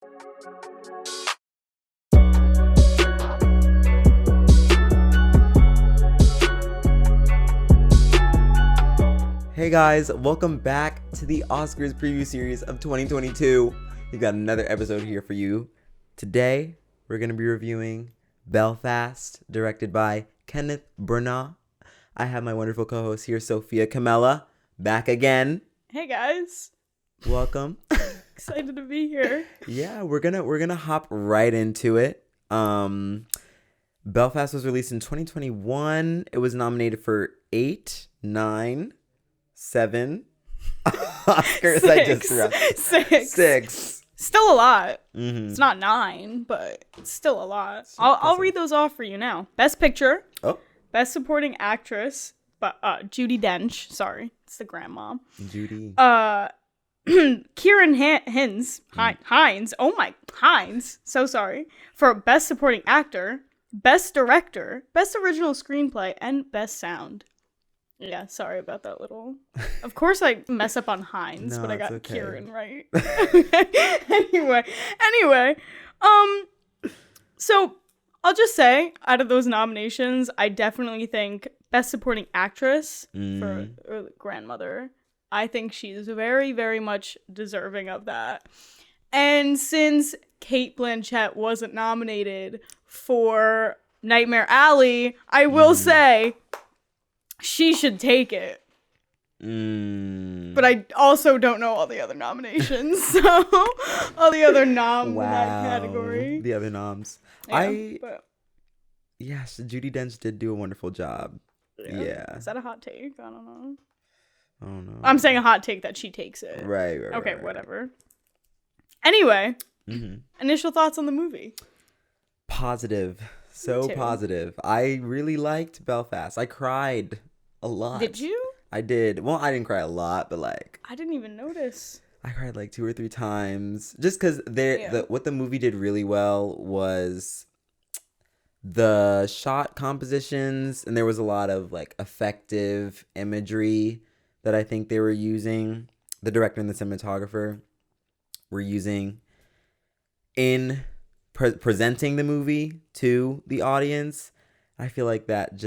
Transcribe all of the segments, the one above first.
Hey guys, welcome back to the Oscars preview series of 2022. We've got another episode here for you. Today, we're going to be reviewing Belfast, directed by Kenneth Branagh. I have my wonderful co-host here, Sophia, Cumella, back again. Hey guys. Welcome. Excited to be here. Yeah, we're gonna hop right into it. Belfast was released in 2021. It was nominated for 8, 9, 7 Oscars. I just threw out. 6. Still a lot. Mm-hmm. It's not 9, but it's still a lot. I'll read those off for you now. Best Picture. Oh. Best Supporting Actress. But Judi Dench. Sorry, it's the grandma. Judy. Kieran Hines. Oh my, Hines. So sorry. For Best Supporting Actor, Best Director, Best Original Screenplay, and Best Sound. Yeah, sorry about that little. Of course I mess up on Hines, No, but I got okay. Kieran right. Anyway. So I'll just say, out of those nominations, I definitely think Best Supporting Actress for grandmother. I think she's very, very much deserving of that. And since Cate Blanchett wasn't nominated for Nightmare Alley, I will say she should take it. But I also don't know all the other nominations. So all the other noms in that category. The other noms. Yes, Judi Dench did do a wonderful job. Yeah. Is that a hot take? I don't know. I don't know. I'm saying a hot take that she takes it. Right. Okay, right. whatever. Anyway, initial thoughts on the movie. Positive. So positive. I really liked Belfast. I cried a lot. Did you? I did. Well, I didn't cry a lot, but like I didn't even notice. I cried like 2 or 3 times. Just because what the movie did really well was the shot compositions, and there was a lot of like effective imagery that I think they were using. The director and the cinematographer were using in presenting the movie to the audience. I feel like that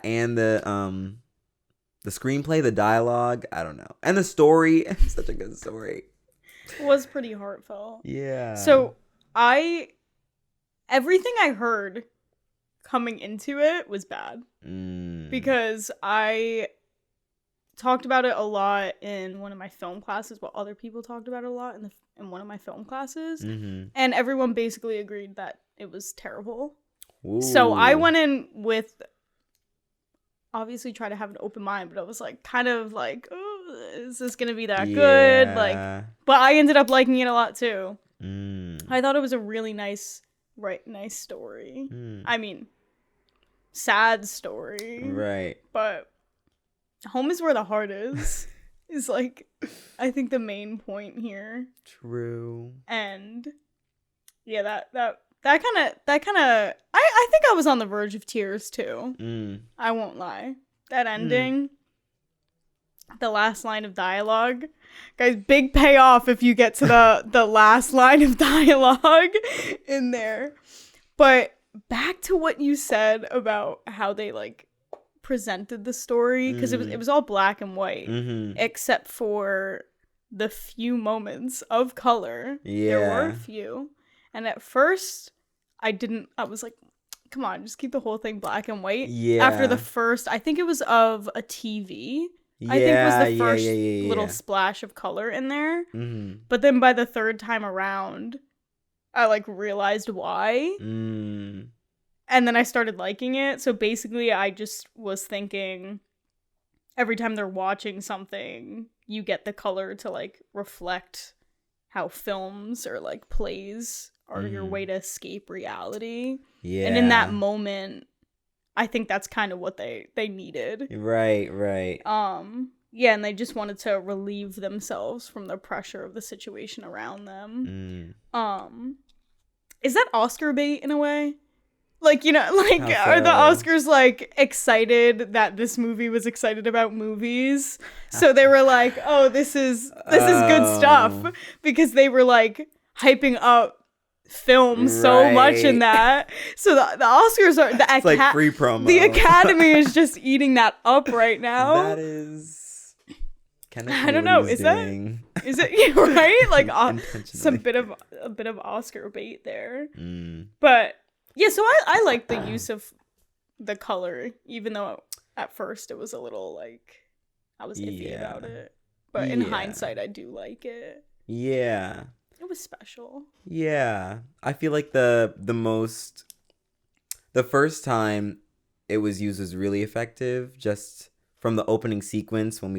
and the screenplay, the dialogue, I don't know, and the story, such a good story. It was pretty heartfelt. Yeah. So everything I heard coming into it was bad because I talked about it a lot in one of my film classes. Well, other people talked about it a lot in one of my film classes, and everyone basically agreed that it was terrible. Ooh. So I went in with obviously try to have an open mind, but I was like kind of like, oh, is this gonna be that good? Like, but I ended up liking it a lot too. I thought it was a really nice story. I mean, sad story, right? But home is where the heart is. Is like, I think the main point here. True. And yeah, that kind of. I think I was on the verge of tears too. I won't lie. That ending. The last line of dialogue. Guys, big payoff if you get to the last line of dialogue in there. But back to what you said about how they like presented the story, because it was all black and white except for the few moments of color. There were a few. And at first I was like, come on, just keep the whole thing black and white. Yeah. After the first, I think it was of a TV. I think it was the first little splash of color in there. But then by the third time around, I like realized why. And then I started liking it. So basically I just was thinking every time they're watching something, you get the color to like reflect how films or like plays are your way to escape reality. Yeah. And in that moment, I think that's kind of what they needed. Right. Yeah, and they just wanted to relieve themselves from the pressure of the situation around them. Is that Oscar bait in a way? Like, you know, like, How are the so? Oscars, like, excited that this movie was excited about movies? So they were like, oh, this is good stuff. Oh, Because they were, like, hyping up film so much in right. that. So the Oscars are, It's like free the promo. Academy is just eating that up right now. That is. Kenneth I knew don't what he know. was doing. Is it right? Like, some Intentionally. a bit of Oscar bait there. Mm. But yeah, so I like the use of the color, even though at first it was a little like I was iffy about it. But in hindsight, I do like it. Yeah. It was special. Yeah. I feel like the first time it was used was really effective, just from the opening sequence when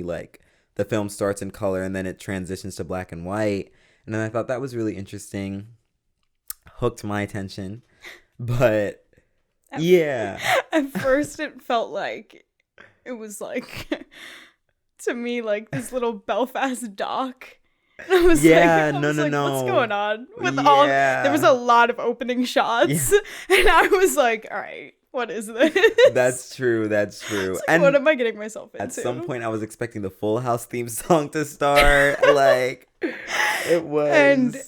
the film starts in color and then it transitions to black and white. And then I thought that was really interesting. Hooked my attention. But yeah. At first it felt like it was like to me like this little Belfast dock. And I was like, what's going on? There was a lot of opening shots. Yeah. And I was like, all right, what is this? That's true. Like, and what am I getting myself into? At some point I was expecting the Full House theme song to start. Like, it was. And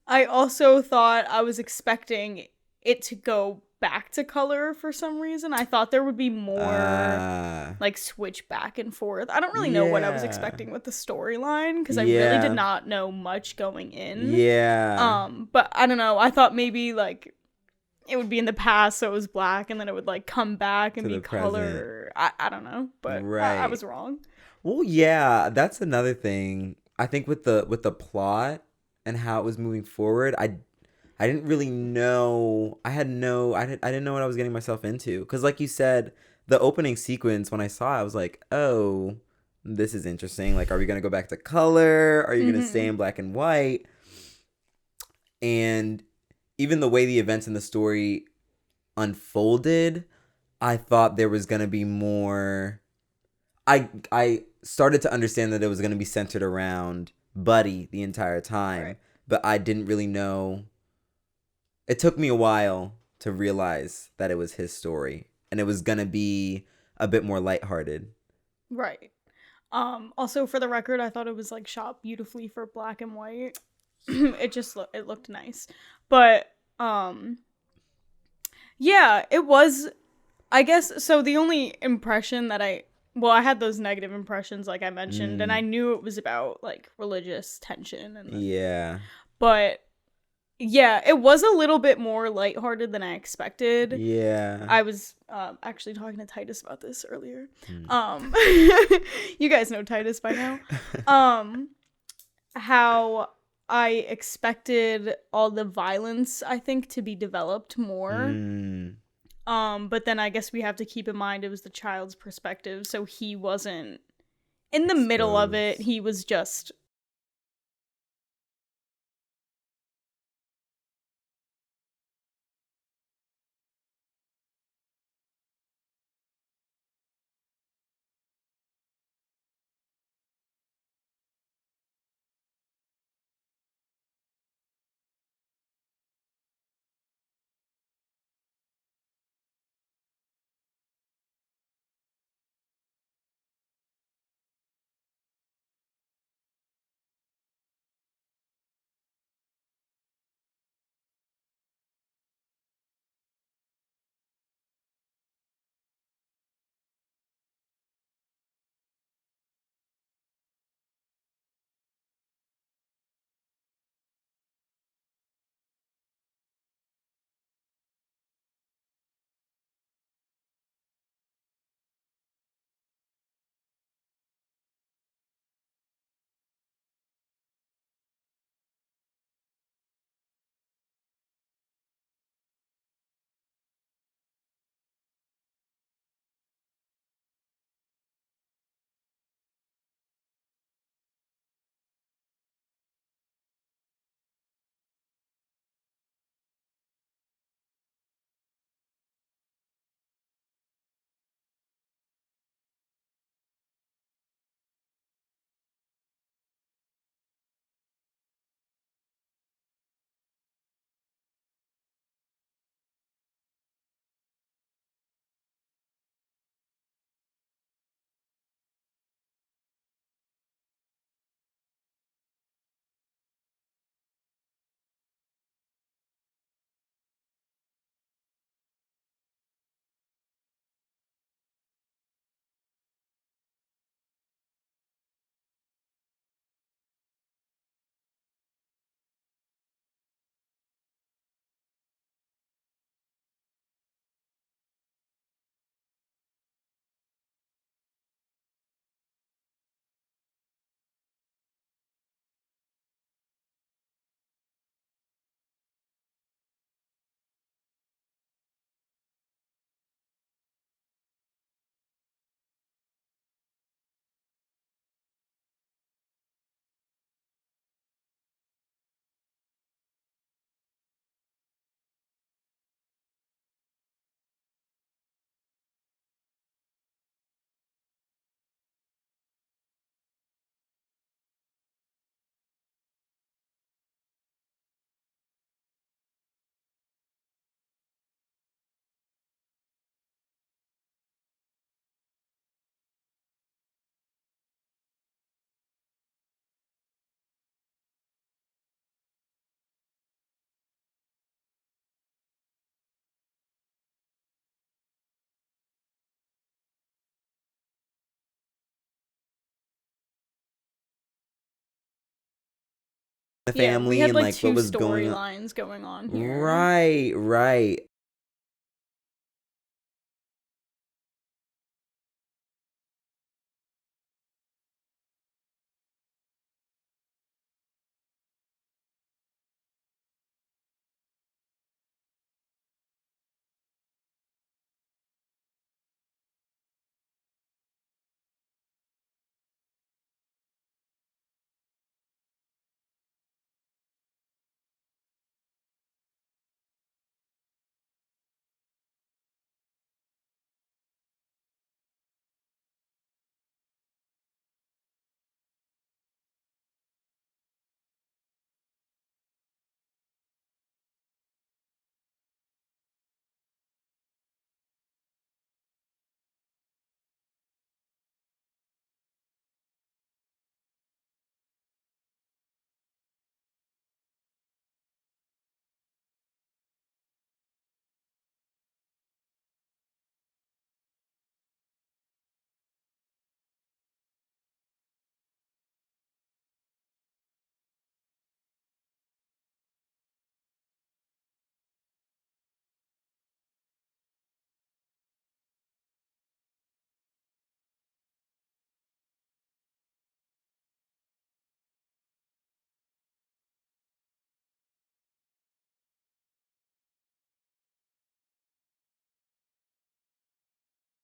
I also thought I was expecting it to go back to color for some reason. I thought there would be more like switch back and forth. I don't really know what I was expecting with the storyline because I really did not know much going in. Yeah. But I don't know. I thought maybe like it would be in the past, so it was black, and then it would like come back and be color. I don't know, but I was wrong. Well, yeah, that's another thing. I think with the plot and how it was moving forward, I didn't really know. I didn't know what I was getting myself into. Because like you said, the opening sequence, when I saw it, I was like, oh, this is interesting. Like, are we going to go back to color? Are you going to stay in black and white? And even the way the events in the story unfolded, I thought there was going to be more. I started to understand that it was going to be centered around Buddy the entire time. Right. But I didn't really know. It took me a while to realize that it was his story and it was going to be a bit more lighthearted. Right. Also for the record, I thought it was like shot beautifully for black and white. It looked nice. But yeah, it was, I guess, so the only impression that I had those negative impressions like I mentioned, and I knew it was about like religious tension and but yeah, it was a little bit more lighthearted than I expected. Yeah. I was actually talking to Titus about this earlier. You guys know Titus by now. How I expected all the violence, I think, to be developed more. But then I guess we have to keep in mind it was the child's perspective, so he wasn't in the middle of it. He was just the family we had, and like what was going on. Storylines going on here. Right.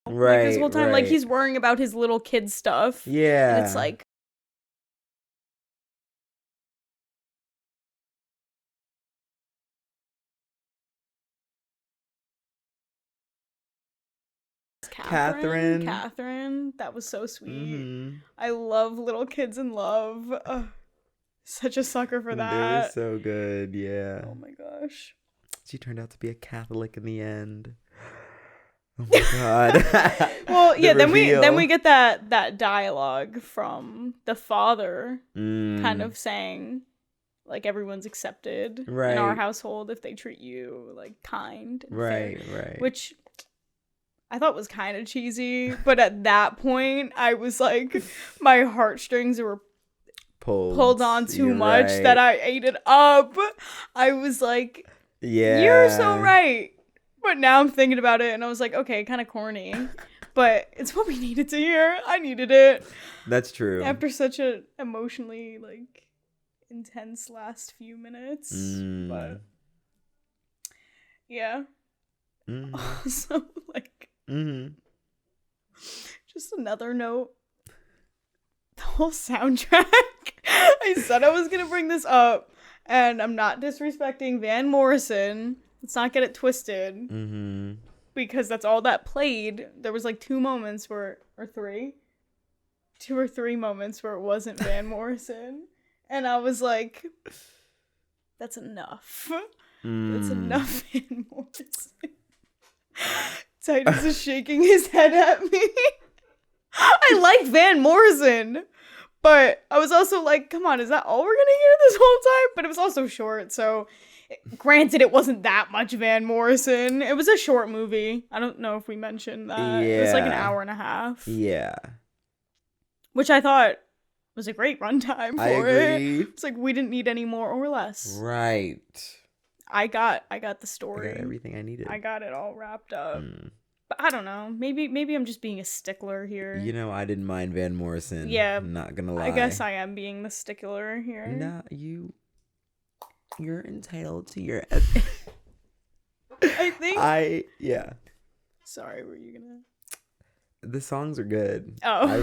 Like this whole time, like he's worrying about his little kid stuff. Yeah. And it's like, Catherine, that was so sweet. Mm-hmm. I love little kids in love. Such a sucker for that. They were so good, yeah. Oh my gosh. She turned out to be a Catholic in the end. Oh my god. Well, yeah, then we get that dialogue from the father kind of saying like everyone's accepted in our household if they treat you like kind and fair, which I thought was kind of cheesy, but at that point I was like my heartstrings were pulled on too much that I ate it up. I was like, yeah, you're so right. But now I'm thinking about it and I was like, okay, kind of corny, but it's what we needed to hear. I needed it. That's true. After such a emotionally like intense last few minutes. But yeah. Also, like just another note. The whole soundtrack. I said I was gonna bring this up, and I'm not disrespecting Van Morrison. Let's not get it twisted. Because that's all that played. There was like 2 moments where, or 3? 2 or 3 moments where it wasn't Van Morrison. And I was like, that's enough. That's enough Van Morrison. Titus is shaking his head at me. I like Van Morrison. But I was also like, come on, is that all we're gonna hear this whole time? But it was also short, so granted it wasn't that much Van Morrison. It was a short movie. I don't know if we mentioned that. Yeah. It was like an hour and a half. Yeah. Which I thought was a great runtime for it. It's like we didn't need any more or less. Right. I got the story. I got everything I needed. I got it all wrapped up. But I don't know. Maybe I'm just being a stickler here. You know, I didn't mind Van Morrison. Yeah. I'm not gonna lie. I guess I am being the stickler here. No, you're entitled to your I think yeah. Sorry, were you gonna? The songs are good. Oh. I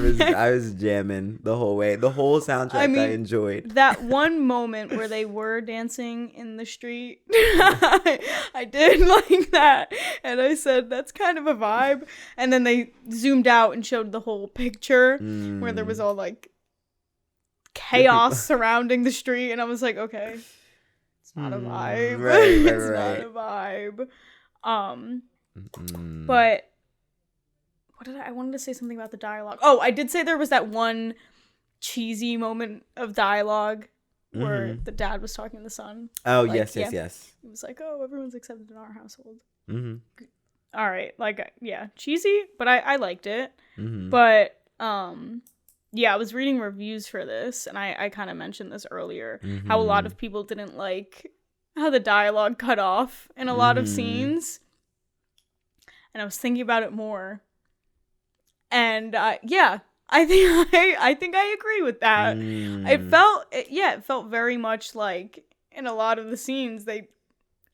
was jamming the whole way. The whole soundtrack I enjoyed. That one moment where they were dancing in the street, I did like that. And I said, that's kind of a vibe. And then they zoomed out and showed the whole picture where there was all like chaos surrounding the street. And I was like, okay, it's not a vibe. It's not a vibe. But I wanted to say something about the dialogue. Oh, I did say there was that one cheesy moment of dialogue where the dad was talking to the son. Oh, like, yes. It was like, oh, everyone's accepted in our household. All right. Like, yeah, cheesy, but I liked it. But I was reading reviews for this, and I kind of mentioned this earlier, how a lot of people didn't like how the dialogue cut off in a lot of scenes. And I was thinking about it more. And I think I agree with that. It felt very much like in a lot of the scenes they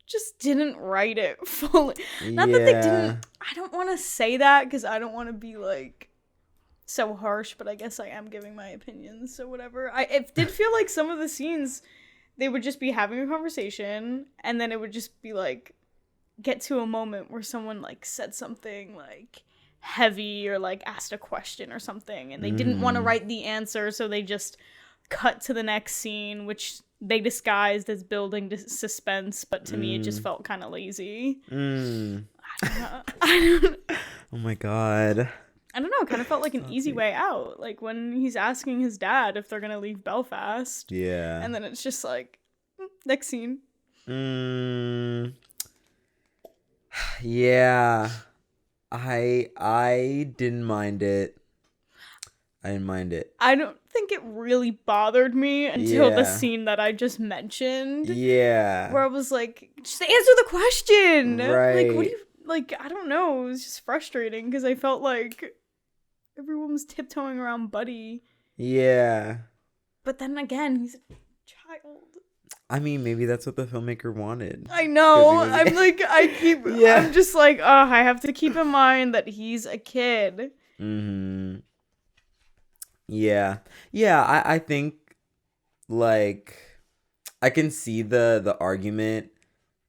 just didn't write it fully. Not that they didn't. I don't want to say that because I don't want to be like so harsh, but I guess I am giving my opinions, so whatever. It did feel like some of the scenes they would just be having a conversation, and then it would just be like get to a moment where someone like said something like heavy or like asked a question or something, and they didn't want to write the answer, so they just cut to the next scene, which they disguised as building suspense, but to me it just felt kind of lazy. I don't Oh my god. I don't know, it kind of felt like an easy way out. Like when he's asking his dad if they're gonna leave Belfast. Yeah. And then it's just like, next scene. Yeah. I didn't mind it. I don't think it really bothered me until the scene that I just mentioned. Yeah. Where I was like, just answer the question. Right. Like, what do you, like, I don't know. It was just frustrating because I felt like everyone was tiptoeing around Buddy. Yeah. But then again, he's a child. I mean, maybe that's what the filmmaker wanted. I know. I'm just like, I have to keep in mind that he's a kid. Mm-hmm. Yeah. Yeah, I think, like, I can see the argument,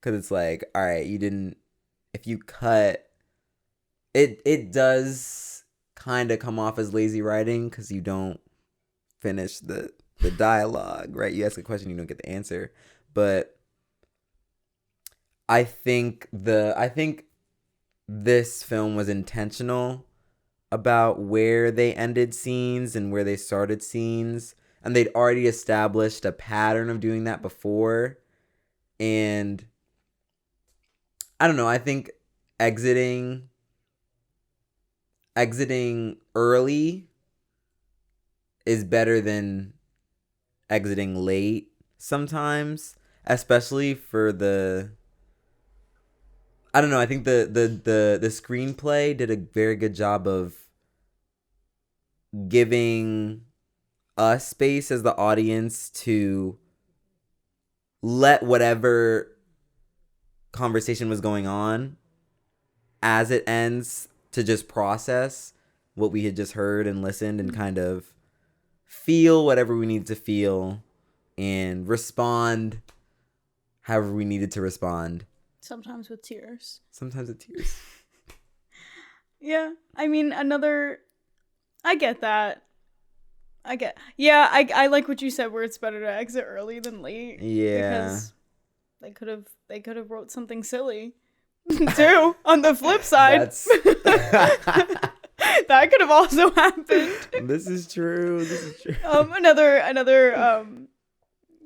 because it's like, all right, if you cut, it does kind of come off as lazy writing, because you don't finish the dialogue, right? You ask a question, you don't get the answer. But I think this film was intentional about where they ended scenes and where they started scenes, and they'd already established a pattern of doing that before. And I don't know, I think exiting early is better than exiting late sometimes, especially for I don't know, I think the screenplay did a very good job of giving us space as the audience to let whatever conversation was going on as it ends to just process what we had just heard and listened and kind of feel whatever we need to feel and respond however we needed to respond. Sometimes with tears. Yeah, I mean, I get that. I like what you said, where it's better to exit early than late. Yeah. Because they could have wrote something silly too on the flip side. That could have also happened. This is true. Another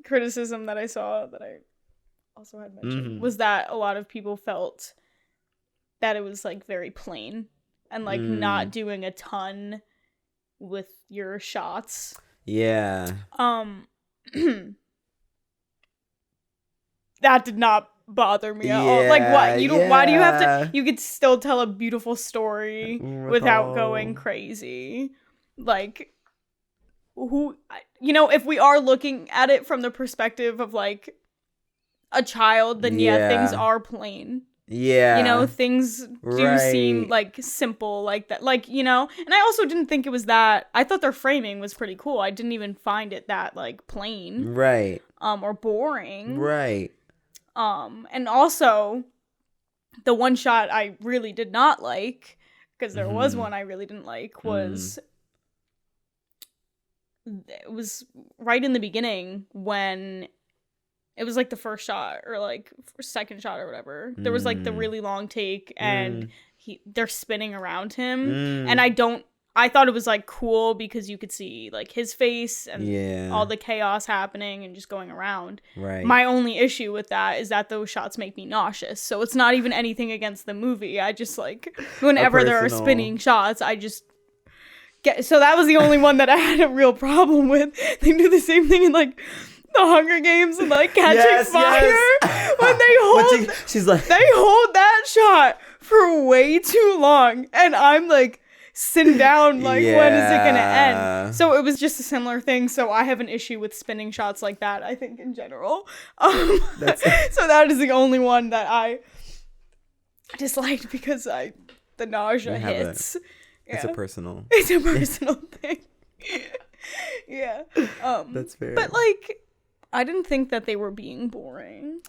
criticism that I saw that I also had mentioned was that a lot of people felt that it was like very plain and like not doing a ton with your shots. Yeah. That did not bother me at all. Like, what? Why do you have to? You could still tell a beautiful story without going crazy. Like, if we are looking at it from the perspective of like a child, then things are plain. Yeah. Things do seem like simple like that. Like, and I also didn't think it was that. I thought their framing was pretty cool. I didn't even find it that like plain. Right. Or boring. Right. And also the one shot I really did not like, because there was one I really didn't like, was it was right in the beginning when it was like the first shot or like second shot or whatever. There was like the really long take and they're spinning around him. And I thought it was like cool because you could see like his face and all the chaos happening and just going around. Right. My only issue with that is that those shots make me nauseous. So it's not even anything against the movie. I just like, whenever there are spinning shots, I just So that was the only one that I had a real problem with. They do the same thing in like the Hunger Games and like Catching Fire when they hold. She's like, they hold that shot for way too long, and I'm like sitting down like, when is it gonna end? So it was just a similar thing. So I have an issue with spinning shots like that, I think, in general. So that is the only one that I disliked because the nausea hits. It's a personal thing. Yeah. That's fair. But like, I didn't think that they were being boring.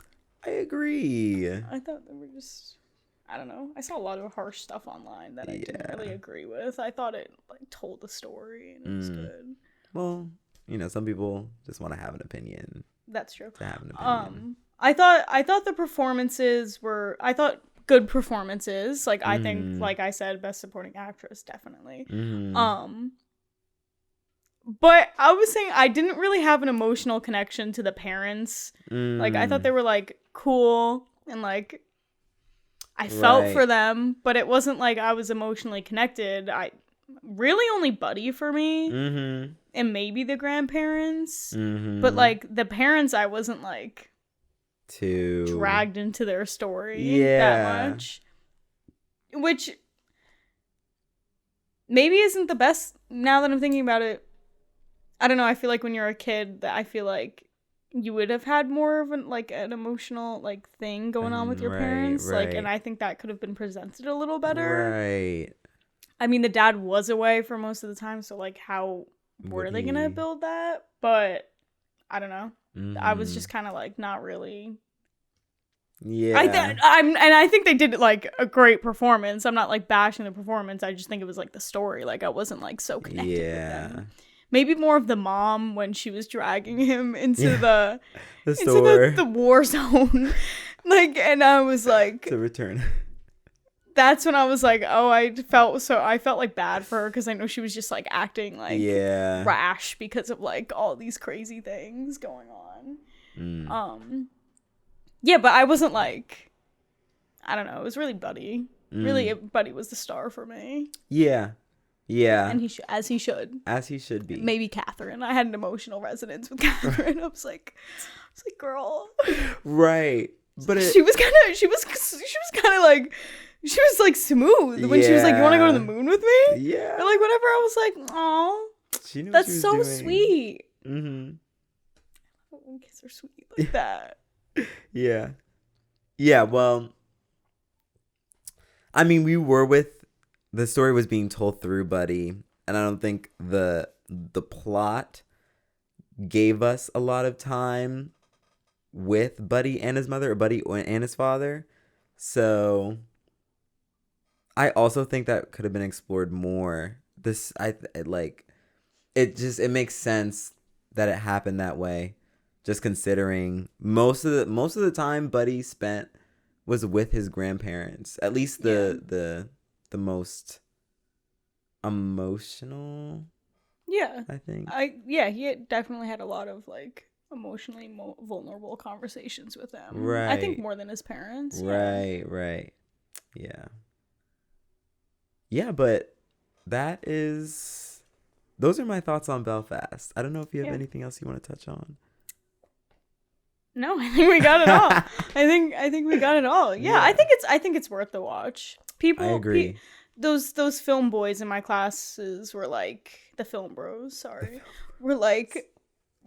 I agree. I thought they were just, I don't know. I saw a lot of harsh stuff online that I didn't really agree with. I thought it like told the story and it was good. Well, some people just want to have an opinion. That's true. To have an opinion. I thought the performances were good performances. Like I think, like I said, best supporting actress definitely. But I was saying I didn't really have an emotional connection to the parents. Like I thought they were like cool and like I felt for them, but it wasn't like I was emotionally connected. I really only Buddy for me, and maybe the grandparents. But like the parents, I wasn't like too dragged into their story that much, which maybe isn't the best. Now that I'm thinking about it, I don't know. I feel like when you're a kid, I feel like you would have had more of an emotional like thing going on with your parents, like, and I think that could have been presented a little better. Right. I mean, the dad was away for most of the time, so like, how were they gonna build that? But I don't know. I was just kind of like not really. Yeah. I think they did like a great performance. I'm not like bashing the performance. I just think it was like the story. Like I wasn't like so connected with them. Maybe more of the mom when she was dragging him into the store. Into the war zone. Like, and I was like, to return. That's when I was like, oh, I felt like bad for her because I know she was just like acting like rash because of like all these crazy things going on. Yeah, but I wasn't like, I don't know. It was really Buddy. Really, Buddy was the star for me. Yeah. Yeah. And as he should be. Maybe Catherine. I had an emotional resonance with Catherine. I was like, girl. Right. But she was kind of like smooth when she was like, you want to go to the moon with me? Yeah. Or like whatever. I was like, aw. That's so doing. Sweet. Mm-hmm. I love when kids are sweet like that. Yeah. Yeah, well, I mean, the story was being told through Buddy, and I don't think the plot gave us a lot of time with Buddy and his mother, or Buddy and his father. So I also think that could have been explored more. It makes sense that it happened that way, just considering most of the time Buddy spent was with his grandparents. At least the most emotional. Yeah. I think. He definitely had a lot of like emotionally vulnerable conversations with them. Right. I think more than his parents. Right. Yeah. Yeah, but those are my thoughts on Belfast. I don't know if you have anything else you want to touch on. No, I think we got it all. I think we got it all. Yeah, I think it's worth the watch. People, I agree. Those film boys in my classes were like, the film bros, sorry, were like,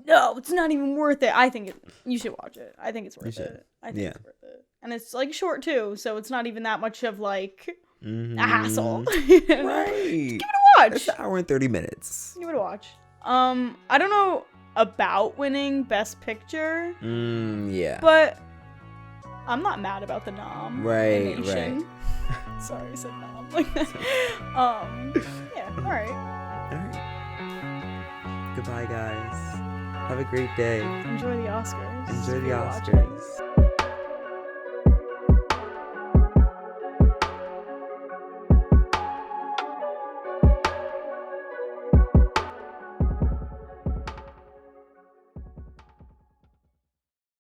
no, it's not even worth it. I think you should watch it. I think it's worth it. I think it's worth it. And it's like short too, so it's not even that much of like a hassle. Right. Give it a watch. It's an hour and 30 minutes. Give it a watch. I don't know about winning Best Picture. Yeah. But I'm not mad about the nom. Right. Sorry, I said nom like that. Yeah, all right. Goodbye, guys. Have a great day. Enjoy the Oscars. Enjoy the Oscars.